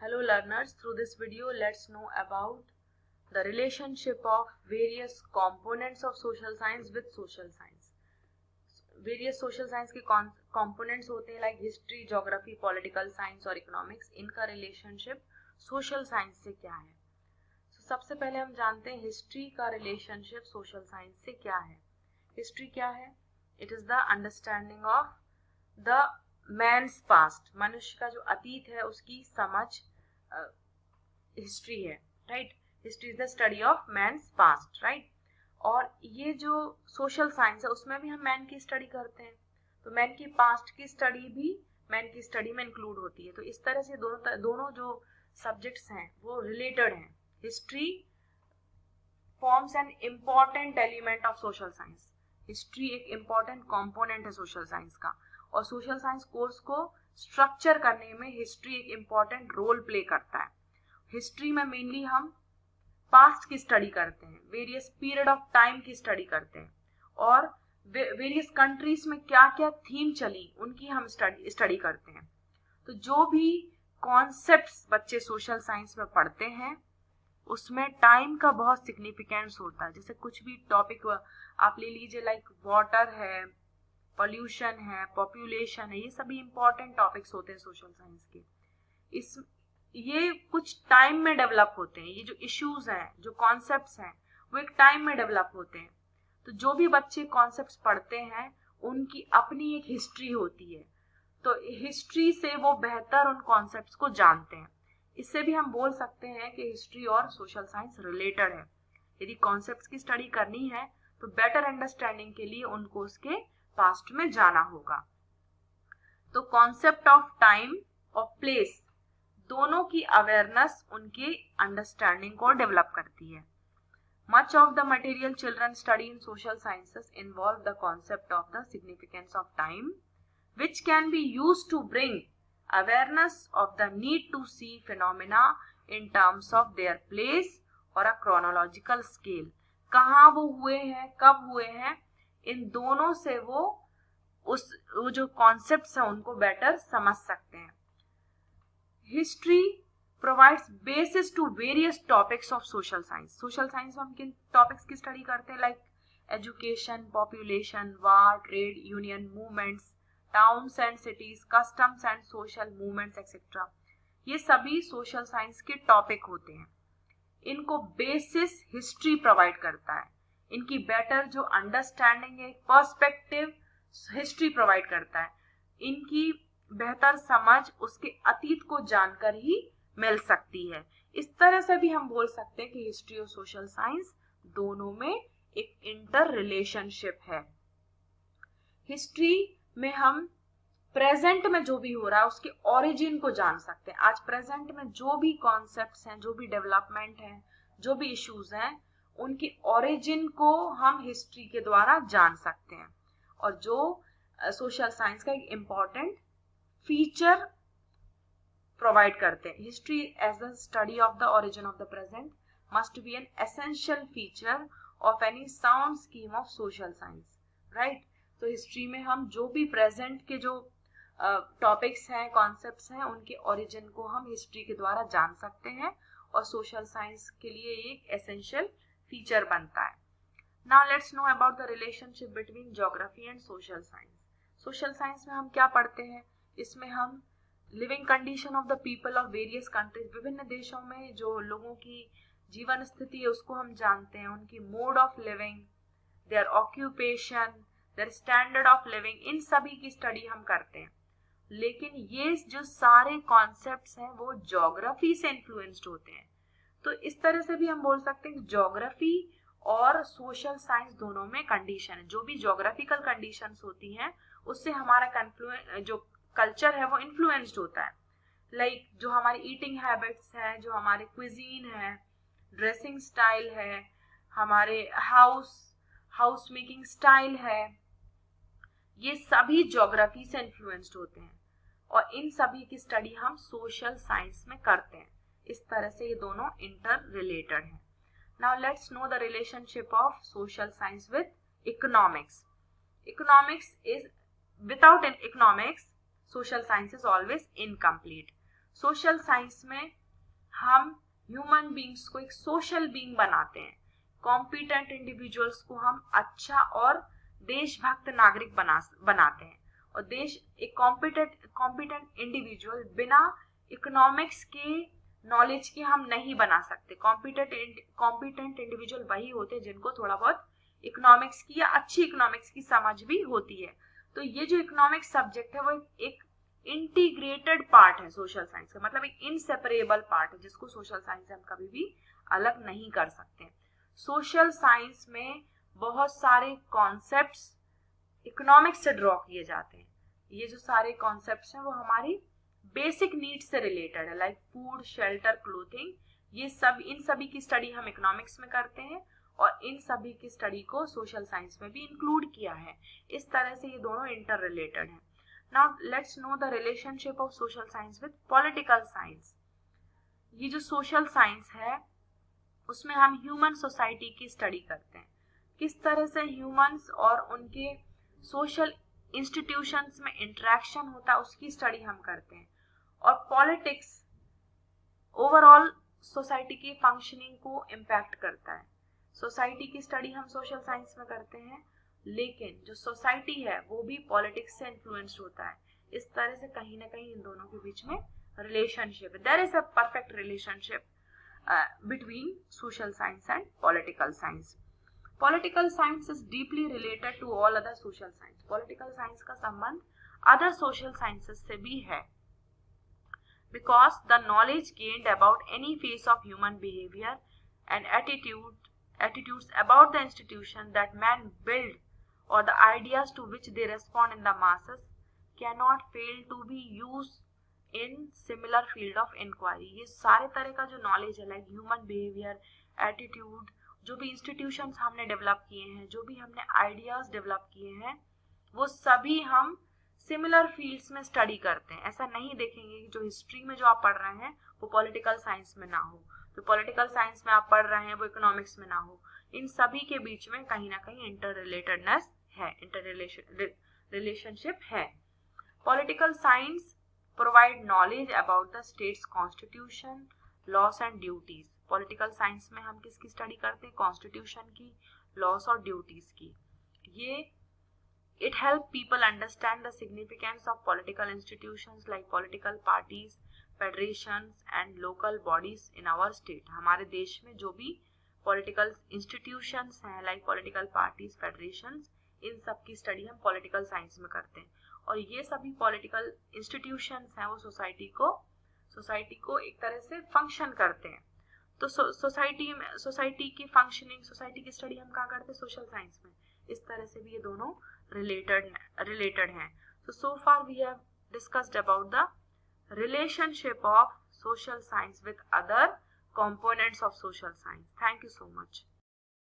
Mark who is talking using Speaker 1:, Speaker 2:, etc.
Speaker 1: Hello learners, through this video let's know about the relationship of various components of social science with social science. Various social science के components होते हैं like history, geography, political science और economics. इनका relationship social science से क्या है? So, सबसे पहले हम जानते हैं history का relationship social science से क्या है. History क्या है? It is the understanding of the man's past. मनुष्य का जो अतीत है उसकी समझ हिस्ट्री है, right. History is the study of man's past, right. और ये जो सोशल साइंस है उसमें भी हम मैन की स्टडी करते हैं, तो मैन की पास्ट की स्टडी भी मैन की स्टडी में इंक्लूड होती है. तो इस तरह से दोनों जो सब्जेक्ट्स हैं वो रिलेटेड हैं. History forms an important element of social science. History एक इम्पॉर्टेंट कंपोनेंट है सोशल साइंस का, और सोशल साइंस कोर्स को स्ट्रक्चर करने में हिस्ट्री एक इम्पॉर्टेंट रोल प्ले करता है. हिस्ट्री में मेनली हम पास्ट की स्टडी करते हैं, वेरियस पीरियड ऑफ टाइम की स्टडी करते हैं, और वेरियस कंट्रीज में क्या क्या थीम चली उनकी हम स्टडी करते हैं. तो जो भी कॉन्सेप्ट्स बच्चे सोशल साइंस में पढ़ते हैं उसमें टाइम का बहुत सिग्निफिकेंस होता है. जैसे कुछ भी टॉपिक आप ले लीजिए, लाइक वाटर है, पॉल्यूशन है, पॉपुलेशन है, ये सभी इंपॉर्टेंट टॉपिक्स होते हैं सोशल साइंस के. ये कुछ टाइम में डेवलप होते हैं. ये जो इश्यूज हैं, जो कॉन्सेप्ट्स हैं, वो एक टाइम में डेवलप होते हैं. तो जो भी बच्चे कॉन्सेप्ट्स पढ़ते हैं उनकी अपनी एक हिस्ट्री होती है, तो हिस्ट्री से वो बेहतर उन कॉन्सेप्ट्स को जानते हैं. इससे भी हम बोल सकते हैं कि हिस्ट्री और सोशल साइंस रिलेटेड है. यदि कॉन्सेप्ट्स की स्टडी करनी है तो बेटर अंडरस्टैंडिंग के लिए उनको उसके पास्ट में जाना होगा. तो कॉन्सेप्ट ऑफ टाइम और प्लेस दोनों की अवेयरनेस उनके अंडरस्टैंडिंग को डेवलप करती है. Much of the material children study in social sciences involve the concept of the significance of time which can be used to bring awareness of the need to see phenomena in terms of their place or a chronological scale. कहाँ वो हुए हैं, कब हुए हैं, इन दोनों से वो जो कॉन्सेप्ट्स हैं उनको बेटर समझ सकते हैं. History provides basis to various topics of social science. Social science में हम किन टॉपिक्स की स्टडी करते हैं, like education, population, war, trade union movements, towns and cities, customs and social movements etcetera. ये सभी सोशल साइंस के टॉपिक होते हैं. इनको बेसिस हिस्ट्री प्रोवाइड करता है. इनकी बेटर जो अंडरस्टैंडिंग है, पर्सपेक्टिव हिस्ट्री प्रोवाइड करता है. इनकी बेहतर समझ उसके अतीत को जानकर ही मिल सकती है. इस तरह से भी हम बोल सकते हैं कि हिस्ट्री और सोशल साइंस दोनों में एक इंटर रिलेशनशिप है. हिस्ट्री में हम प्रेजेंट में जो भी हो रहा है उसके ओरिजिन को जान सकते हैं. आज प्रेजेंट में जो भी कॉन्सेप्ट्स हैं, जो भी डेवलपमेंट हैं, जो भी इश्यूज हैं, उनकी ओरिजिन को हम हिस्ट्री के द्वारा जान सकते हैं. और जो सोशल साइंस का एक इम्पॉर्टेंट फीचर प्रोवाइड करते हैं. History as the study of the origin of the present must be an essential feature of any sound scheme of social science, right. तो हिस्ट्री में हम जो भी प्रेजेंट के जो टॉपिक्स हैं, कॉन्सेप्ट्स हैं, उनके ओरिजिन को हम हिस्ट्री के द्वारा जान सकते हैं, और सोशल साइंस के लिए एक एसेंशियल फीचर बनता है. Now let's know about the relationship between geography and social science. Social science में हम क्या पढ़ते हैं, इसमें हम living condition of the people of various countries, विभिन्न देशों में जो लोगों की जीवन स्थिति है उसको हम जानते हैं. उनकी mode of living, their occupation, their standard of living, इन सभी की स्टडी हम करते हैं. लेकिन ये जो सारे कॉन्सेप्ट्स हैं वो ज्योग्राफी से इन्फ्लुएंस्ड होते हैं. तो इस तरह से भी हम बोल सकते हैं ज्योग्राफी और सोशल साइंस दोनों में कंडीशन है. जो भी ज्योग्राफिकल कंडीशंस होती हैं उससे हमारा जो कल्चर है वो इन्फ्लुएंस्ड होता है. लाइक जो हमारी ईटिंग हैबिट्स है, जो हमारे क्विजीन है, ड्रेसिंग स्टाइल है, हमारे हाउस मेकिंग स्टाइल है, ये सभी ज्योग्राफी से इन्फ्लुएंस्ड होते हैं, और इन सभी की स्टडी हम सोशल साइंस में करते हैं. इस तरह से ये दोनों इंटर रिलेटेड हैं. Now let's know the relationship of social science with economics. Economics is without economics social science is always incomplete. Social science में हम ह्यूमन बींग्स को एक सोशल बींग बनाते हैं, कॉम्पिटेंट इंडिविजुअल्स को हम अच्छा और देशभक्त नागरिक बनाते हैं। और एक कॉम्पिटेंट इंडिविजुअल बिना इकोनॉमिक्स के नॉलेज के हम नहीं बना सकते। कॉम्पिटेंट इंडिविजुअल वही होते हैं जिनको थोड़ा बहुत इकोनॉमिक्स की या अच्छी इकोनॉमिक्स की समझ भी होती है। तो ये जो इकोनॉमिक्स सब्जेक्ट है वो एक इंटीग्रेटेड पार्ट है सोशल साइंस का, मतलब एक इनसेपरेबल पार्ट है जिसको सोशल साइंस से हम कभी भी अलग नहीं कर सकते। सोशल साइंस में बहुत सारे कॉन्सेप्ट्स इकोनॉमिक्स से ड्रॉ किए जाते हैं। ये जो सारे कॉन्सेप्ट्स हैं वो हमारी बेसिक नीड्स से रिलेटेड है, लाइक फूड, शेल्टर, क्लोथिंग। इन सभी की स्टडी हम इकोनॉमिक्स में करते हैं और इन सभी की स्टडी को सोशल साइंस में भी इंक्लूड किया है। इस तरह से ये दोनों इंटर रिलेटेड हैं। Now let's know the relationship of social science with political science. ये जो social science है उसमें हम ह्यूमन सोसाइटी की स्टडी करते हैं, किस तरह से ह्यूमंस और उनके सोशल इंस्टीट्यूशंस में इंटरेक्शन होता है उसकी स्टडी हम करते हैं। और पॉलिटिक्स ओवरऑल सोसाइटी की फंक्शनिंग को इम्पैक्ट करता है। सोसाइटी की स्टडी हम सोशल साइंस में करते हैं, लेकिन जो सोसाइटी है वो भी पॉलिटिक्स से इन्फ्लुएंस्ड होता है। इस तरह से कहीं ना कहीं इन दोनों के बीच में रिलेशनशिप है। There is a perfect relationship between social science and political science. Political science is deeply related to all other social science. Political science का संबंध अदर सोशल साइंसेस से भी है, because the knowledge gained about any phase of human behavior and attitudes about the institution that man build or the ideas to which they respond in the masses cannot fail to be used in similar field of inquiry। ये सारे तरह का जो knowledge है, like human behaviour, attitude, जो भी institutions हमने develop किए हैं, जो भी हमने आइडियाज डेवलप किए हैं, वो सभी हम सिमिलर फील्ड्स में स्टडी करते हैं। ऐसा नहीं देखेंगे कि जो हिस्ट्री में जो आप पढ़ रहे हैं वो पॉलिटिकल साइंस में ना हो, जो पॉलिटिकल साइंस में आप पढ़ रहे हैं वो इकोनॉमिक्स में ना हो। इन सभी के बीच में कहीं ना कहीं इंटर रिलेटेडनेस है, रिलेशनशिप है। Political science provide knowledge about the states constitution, loss and duties. Political science में हम किसकी स्टडी करते हैं? कॉन्स्टिट्यूशन की, लॉस और ड्यूटीज की। ये It helps people understand the significance of political institutions like political parties, federations and local bodies in our state। हमारे देश में जो भी political institutions हैं, like political parties, federations, इन सब की स्टडी हम political science में करते हैं। और ये सभी political institutions हैं वो सोसाइटी को एक तरह से फंक्शन करते हैं। तो सोसाइटी की फंक्शनिंग, सोसाइटी की स्टडी हम कहाँ करते हैं? सोशल साइंस में। इस तरह से भी ये दोनों related हैं। So far we have discussed about the relationship of social science with other components of social science. Thank you so much.